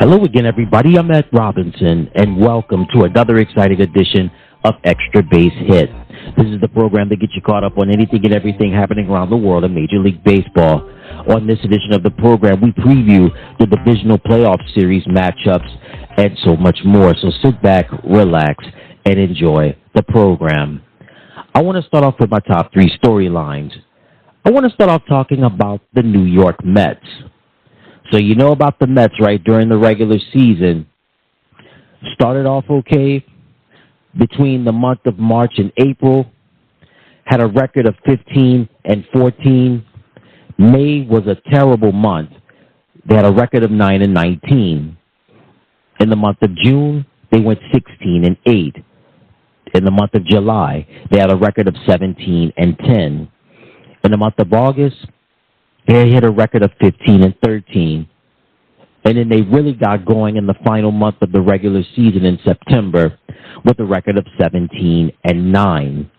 Hello again, everybody. I'm Ed Robinson, and welcome to another exciting edition of Extra Base Hit. This is the program that gets you caught up on anything and everything happening around the world in Major League Baseball. On this edition of the program, we preview the divisional playoff series matchups and so much more. So sit back, relax, and enjoy the program. I want to start off with my top three storylines. I want to start off talking about the New York Mets. So you know about the Mets, right? During the regular season, started off okay between the month of March and April, had a record of 15 and 14. May was a terrible month. They had a record of 9 and 19. In the month of June, they went 16 and 8. In the month of July, they had a record of 17 and 10. In the month of August, they hit a record of 15 and 13. And then they really got going in the final month of the regular season in September with a record of 17 and 9.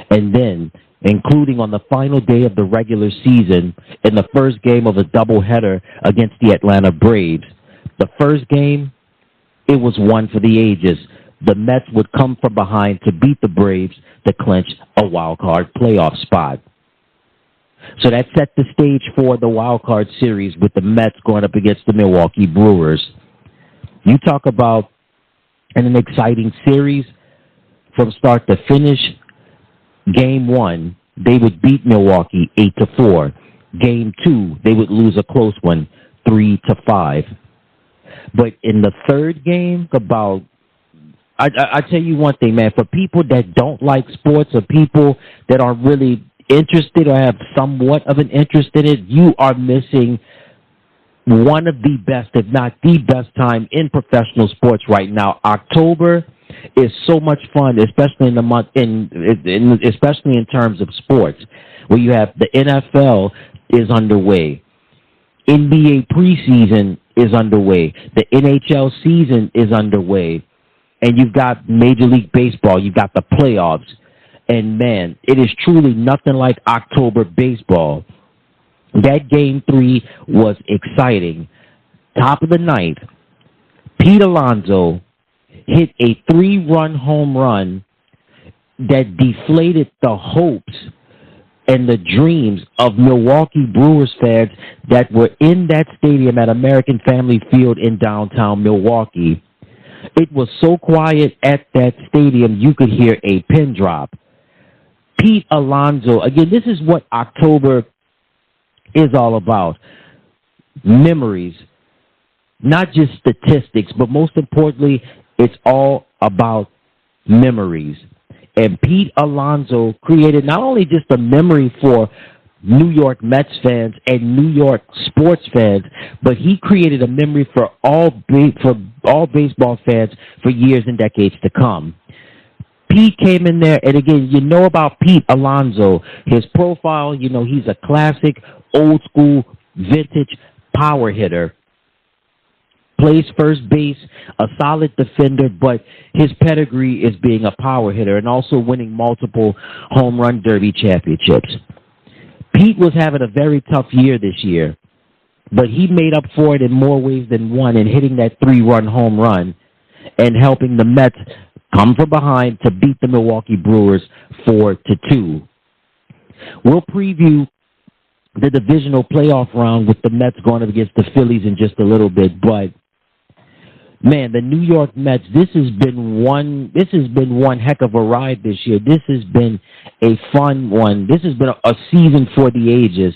And then, including on the final day of the regular season, in the first game of a doubleheader against the Atlanta Braves, the first game, it was one for the ages. The Mets would come from behind to beat the Braves to clinch a wild card playoff spot. So that set the stage for the wild card series with the Mets going up against the Milwaukee Brewers. You talk about an exciting series from start to finish. Game one, they would beat Milwaukee 8-4. Game two, they would lose a close one 3-5. But in the third game, I tell you one thing, man, for people that don't like sports or people that are really interested or have somewhat of an interest in it, you are missing one of the best, if not the best time in professional sports right now. October is so much fun, especially in the month, especially in terms of sports, where you have the NFL is underway, NBA preseason is underway, the NHL season is underway, and you've got Major League Baseball, you've got the playoffs. And, man, it is truly nothing like October baseball. That Game 3 was exciting. Top of the ninth, Pete Alonso hit a 3-run home run that deflated the hopes and the dreams of Milwaukee Brewers fans that were in that stadium at American Family Field in downtown Milwaukee. It was so quiet at that stadium you could hear a pin drop. Pete Alonso, again, this is what October is all about. Memories, not just statistics, but most importantly, it's all about memories. And Pete Alonso created not only just a memory for New York Mets fans and New York sports fans, but he created a memory for all baseball fans for years and decades to come. Pete came in there, and again, you know about Pete Alonso, his profile, you know, he's a classic, old-school, vintage power hitter. Plays first base, a solid defender, but his pedigree is being a power hitter and also winning multiple home run derby championships. Pete was having a very tough year this year, but he made up for it in more ways than one in hitting that 3-run home run and helping the Mets come from behind to beat the Milwaukee Brewers 4-2. We'll preview the divisional playoff round with the Mets going up against the Phillies in just a little bit, but man, the New York Mets, this has been one heck of a ride this year. This has been a fun one. This has been a season for the ages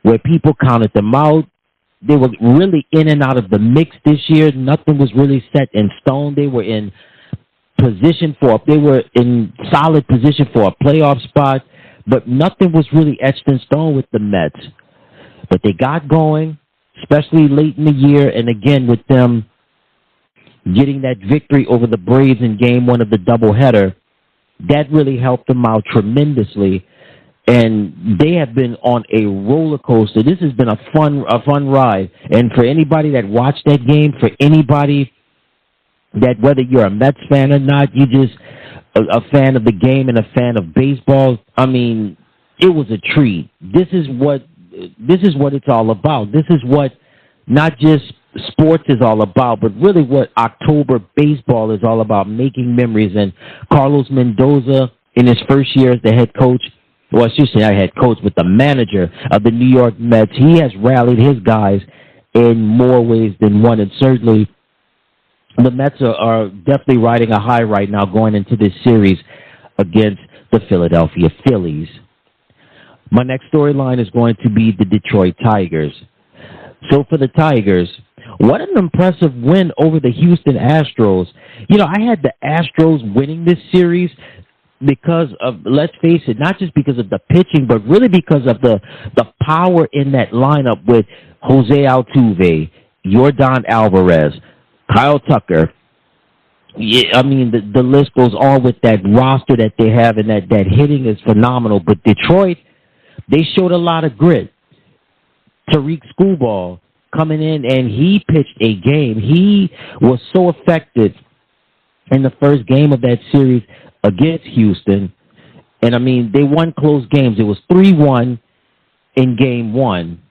where people counted them out. They were really in and out of the mix this year. Nothing was really set in stone. They were in solid position for a playoff spot, but nothing was really etched in stone with the Mets. But they got going, especially late in the year, and again with them getting that victory over the Braves in Game 1 of the doubleheader, that really helped them out tremendously. And they have been on a roller coaster. This has been a fun ride. And for anybody that watched that game, for anybody that whether you're a Mets fan or not, you just a fan of the game and a fan of baseball, I mean, it was a treat. This is what it's all about. This is what not just sports is all about, but really what October baseball is all about, making memories. And Carlos Mendoza, in his first year as the head coach, well, I should say not head coach, but the manager of the New York Mets, he has rallied his guys in more ways than one. And certainly the Mets are definitely riding a high right now going into this series against the Philadelphia Phillies. My next storyline is going to be the Detroit Tigers. So for the Tigers, what an impressive win over the Houston Astros. You know, I had the Astros winning this series because of, let's face it, not just because of the pitching, but really because of the power in that lineup with Jose Altuve, Yordan Alvarez, Kyle Tucker. Yeah, I mean, the list goes on with that roster that they have, and that hitting is phenomenal. But Detroit, they showed a lot of grit. Tariq Skubal coming in, and he pitched a game. He was so effective in the first game of that series against Houston. And, I mean, they won close games. It was 3-1 in Game 1.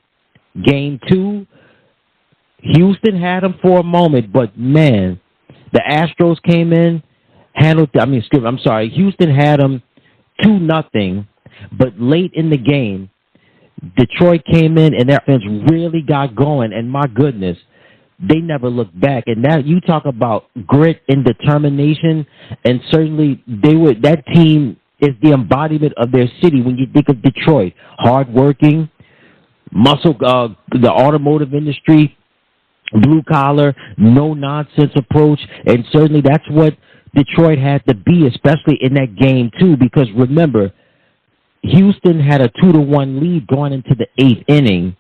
Game 2, Houston had them for a moment, but, man, the Astros came in, Houston had them 2-0, but late in the game, Detroit came in and their offense really got going, and my goodness, they never looked back. And now you talk about grit and determination, and certainly that team is the embodiment of their city. When you think of Detroit, hardworking, muscle, the automotive industry, blue collar, no nonsense approach, and certainly that's what Detroit had to be, especially in that game too. Because remember, Houston had a 2-1 lead going into the 8th inning,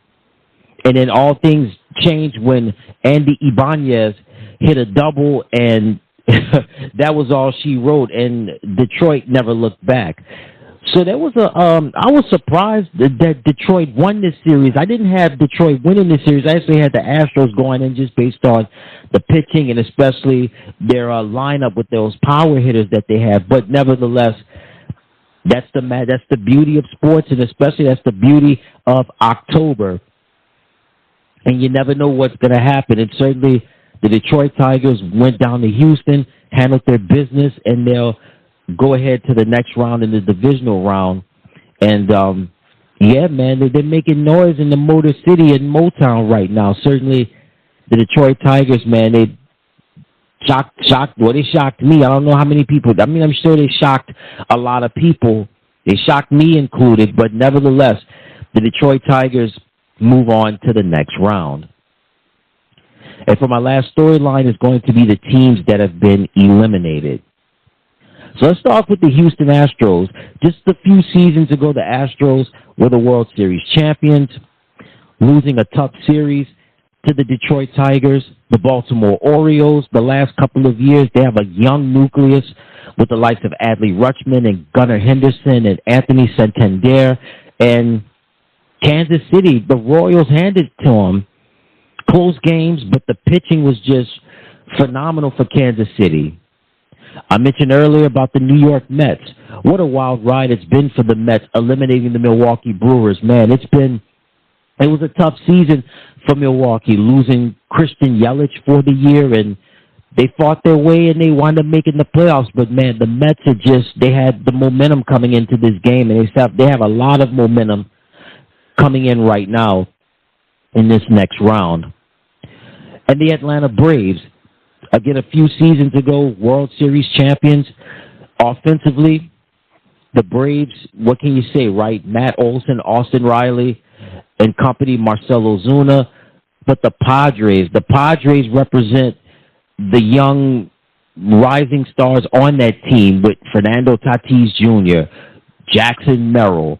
and then all things changed when Andy Ibanez hit a double, and that was all she wrote. And Detroit never looked back. So there was I was surprised that Detroit won this series. I didn't have Detroit winning this series. I actually had the Astros going in just based on the pitching and especially their lineup with those power hitters that they have. But nevertheless, that's the beauty of sports, and especially that's the beauty of October. And you never know what's going to happen. And certainly the Detroit Tigers went down to Houston, handled their business, and they'll go ahead to the next round in the divisional round. And, yeah, man, they're making noise in the Motor City in Motown right now. Certainly the Detroit Tigers, man, they shocked me. I don't know how many people. I mean, I'm sure they shocked a lot of people. They shocked me included, but nevertheless, the Detroit Tigers move on to the next round. And for my last storyline is going to be the teams that have been eliminated. So let's start with the Houston Astros. Just a few seasons ago, the Astros were the World Series champions, losing a tough series to the Detroit Tigers. The Baltimore Orioles, the last couple of years, they have a young nucleus with the likes of Adley Rutschman and Gunnar Henderson and Anthony Santander. And Kansas City, the Royals handed to them close games, but the pitching was just phenomenal for Kansas City. I mentioned earlier about the New York Mets. What a wild ride it's been for the Mets, eliminating the Milwaukee Brewers. Man, it was a tough season for Milwaukee, losing Christian Yelich for the year, and they fought their way and they wound up making the playoffs. But man, the Mets they had the momentum coming into this game, and they have a lot of momentum coming in right now in this next round. And the Atlanta Braves, again, a few seasons ago, World Series champions. Offensively, the Braves, what can you say, right? Matt Olson, Austin Riley, and company, Marcell Ozuna. But the Padres represent the young rising stars on that team with Fernando Tatis Jr., Jackson Merrill,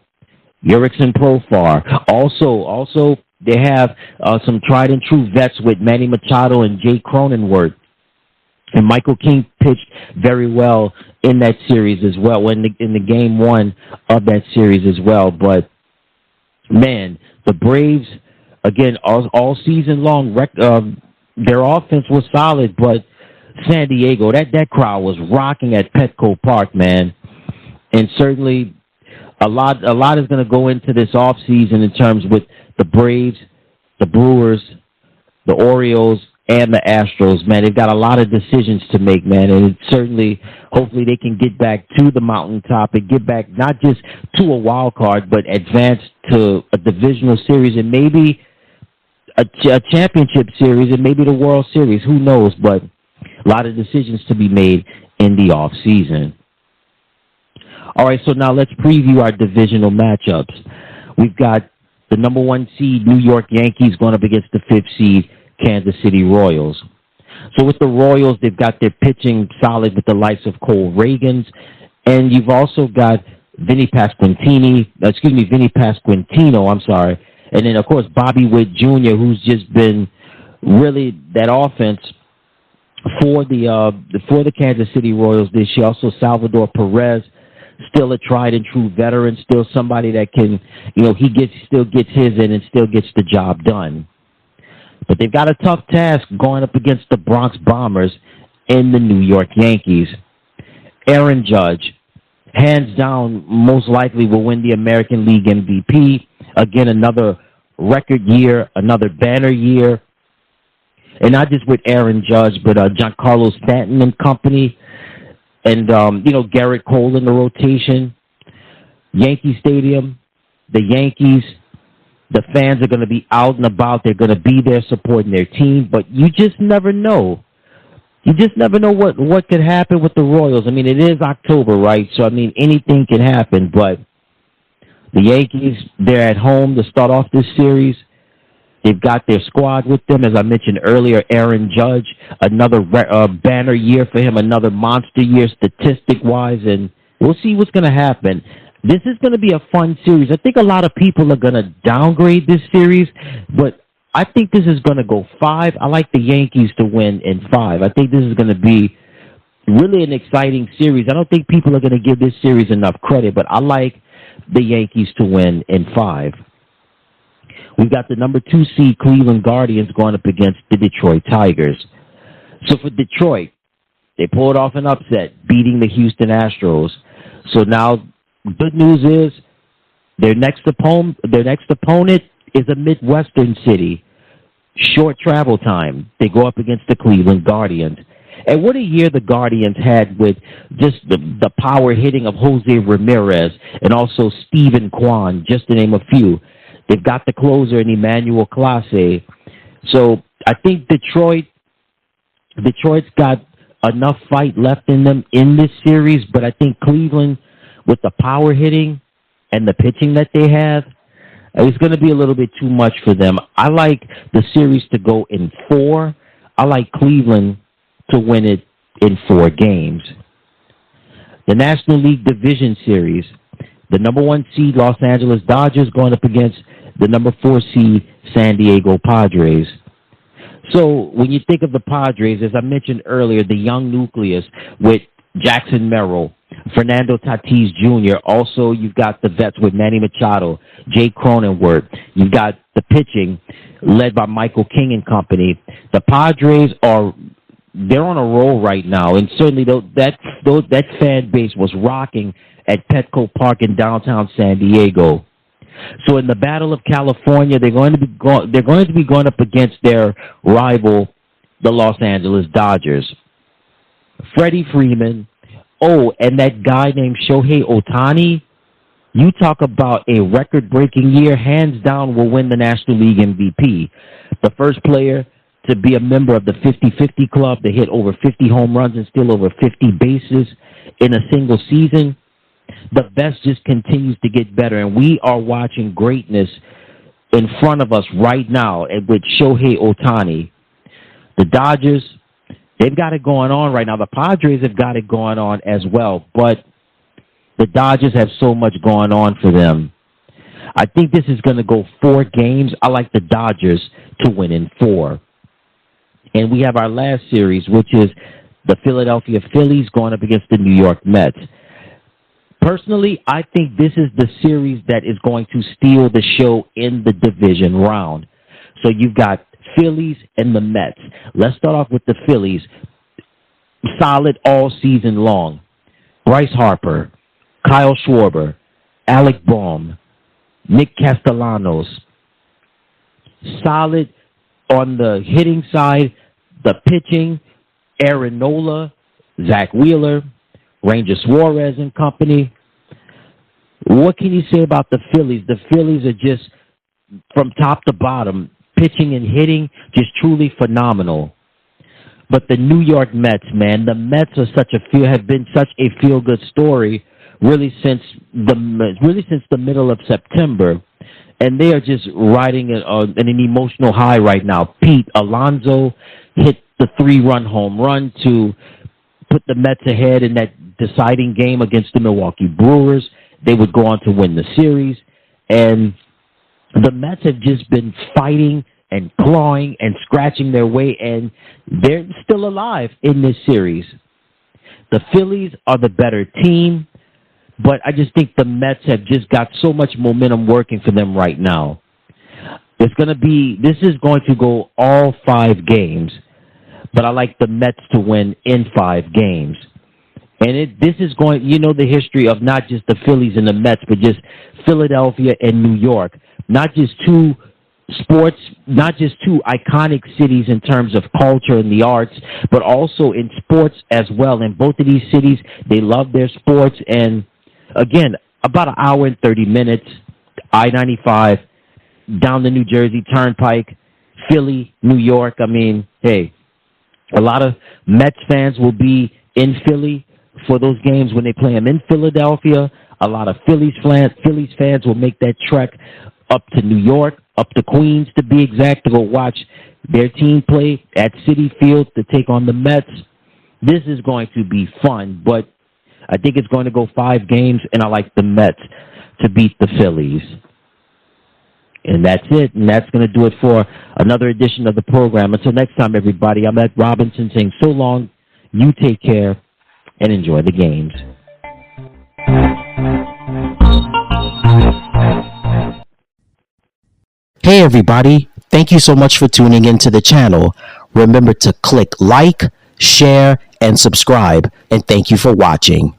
Jurickson Profar. Also, they have some tried and true vets with Manny Machado and Jay Cronenworth. And Michael King pitched very well in that series as well, in the game one of that series as well. But, man, the Braves, again, all season long, their offense was solid, but San Diego, that crowd was rocking at Petco Park, man. And certainly a lot is going to go into this offseason in terms with the Braves, the Brewers, the Orioles, and the Astros, man. They've got a lot of decisions to make, man, and it certainly, hopefully they can get back to the mountaintop and get back not just to a wild card, but advance to a divisional series and maybe a championship series and maybe the World Series. Who knows? But a lot of decisions to be made in the off season. All right, so now let's preview our divisional matchups. We've got the number 1 seed New York Yankees going up against the 5th seed Kansas City Royals. So with the Royals, they've got their pitching solid with the likes of Cole Ragans, and you've also got Vinny Pasquantino, and then of course Bobby Witt Jr., who's just been really that offense for the Kansas City Royals this year. Also Salvador Perez, still a tried and true veteran, still somebody that can, still gets his in and still gets the job done. But they've got a tough task going up against the Bronx Bombers and the New York Yankees. Aaron Judge, hands down, most likely will win the American League MVP. Again, another record year, another banner year. And not just with Aaron Judge, but Giancarlo Stanton and company. And, Garrett Cole in the rotation. Yankee Stadium, the Yankees, the fans are going to be out and about. They're going to be there supporting their team. But you just never know. You just never know what could happen with the Royals. I mean, it is October, right? So, I mean, anything can happen. But the Yankees, they're at home to start off this series. They've got their squad with them. As I mentioned earlier, Aaron Judge, another banner year for him, another monster year statistic-wise, and we'll see what's going to happen. This is going to be a fun series. I think a lot of people are going to downgrade this series, but I think this is going to go 5. I like the Yankees to win in 5. I think this is going to be really an exciting series. I don't think people are going to give this series enough credit, but I like the Yankees to win in 5. We've got the number 2 seed Cleveland Guardians going up against the Detroit Tigers. So for Detroit, they pulled off an upset, beating the Houston Astros. So now, good news is their next opponent is a Midwestern city. Short travel time. They go up against the Cleveland Guardians. And what a year the Guardians had with just the power hitting of Jose Ramirez and also Stephen Kwan, just to name a few. They've got the closer in Emmanuel Clase. So I think Detroit's got enough fight left in them in this series, but I think Cleveland, with the power hitting and the pitching that they have, it's going to be a little bit too much for them. I like the series to go in 4. I like Cleveland to win it in 4 games. The National League Division Series, the number 1 seed Los Angeles Dodgers going up against the number 4 seed San Diego Padres. So when you think of the Padres, as I mentioned earlier, the young nucleus with Jackson Merrill, Fernando Tatis Jr. Also, you've got the vets with Manny Machado, Jay Cronenworth. You've got the pitching led by Michael King and company. The Padres they're on a roll right now, and certainly that fan base was rocking at Petco Park in downtown San Diego. So in the Battle of California, they're going to be going up against their rival, the Los Angeles Dodgers. Freddie Freeman, and that guy named Shohei Ohtani, you talk about a record-breaking year, hands down will win the National League MVP. The first player to be a member of the 50-50 club, to hit over 50 home runs and steal over 50 bases in a single season. The best just continues to get better, and we are watching greatness in front of us right now with Shohei Ohtani. The Dodgers, they've got it going on right now. The Padres have got it going on as well, but the Dodgers have so much going on for them. I think this is going to go 4 games. I like the Dodgers to win in 4. And we have our last series, which is the Philadelphia Phillies going up against the New York Mets. Personally, I think this is the series that is going to steal the show in the division round. So you've got Phillies and the Mets. Let's start off with the Phillies. Solid all season long. Bryce Harper, Kyle Schwarber, Alec Bohm, Nick Castellanos. Solid On the hitting side, the pitching, Aaron Nola, Zach Wheeler, Ranger Suarez and company. What can you say about the Phillies? The Phillies are just, from top to bottom, pitching and hitting, just truly phenomenal. But the New York Mets, man, the Mets are have been such a feel-good story really since the middle of September, and they are just riding an emotional high right now. Pete Alonso hit the 3-run home run to put the Mets ahead in that deciding game against the Milwaukee Brewers. They would go on to win the series, and the Mets have just been fighting and clawing and scratching their way, and they're still alive in this series. The Phillies are the better team, but I just think the Mets have just got so much momentum working for them right now. This is going to go all 5 games, but I like the Mets to win in 5 games. And this is going, the history of not just the Phillies and the Mets, but just Philadelphia and New York. Not just two iconic cities in terms of culture and the arts, but also in sports as well. In both of these cities, they love their sports. And again, about an hour and 30 minutes, I-95, down the New Jersey Turnpike, Philly, New York. I mean, hey, a lot of Mets fans will be in Philly for those games when they play them in Philadelphia. A lot of Phillies fans will make that trek up to New York, up to Queens to be exact, to go watch their team play at Citi Field to take on the Mets. This is going to be fun, but I think it's going to go 5 games, and I like the Mets to beat the Phillies. And that's it, and that's going to do it for another edition of the program. Until next time, everybody, I'm Ed Robinson saying so long, you take care, and enjoy the games. Hey everybody, thank you so much for tuning into the channel. Remember to click like, share, and subscribe, and thank you for watching.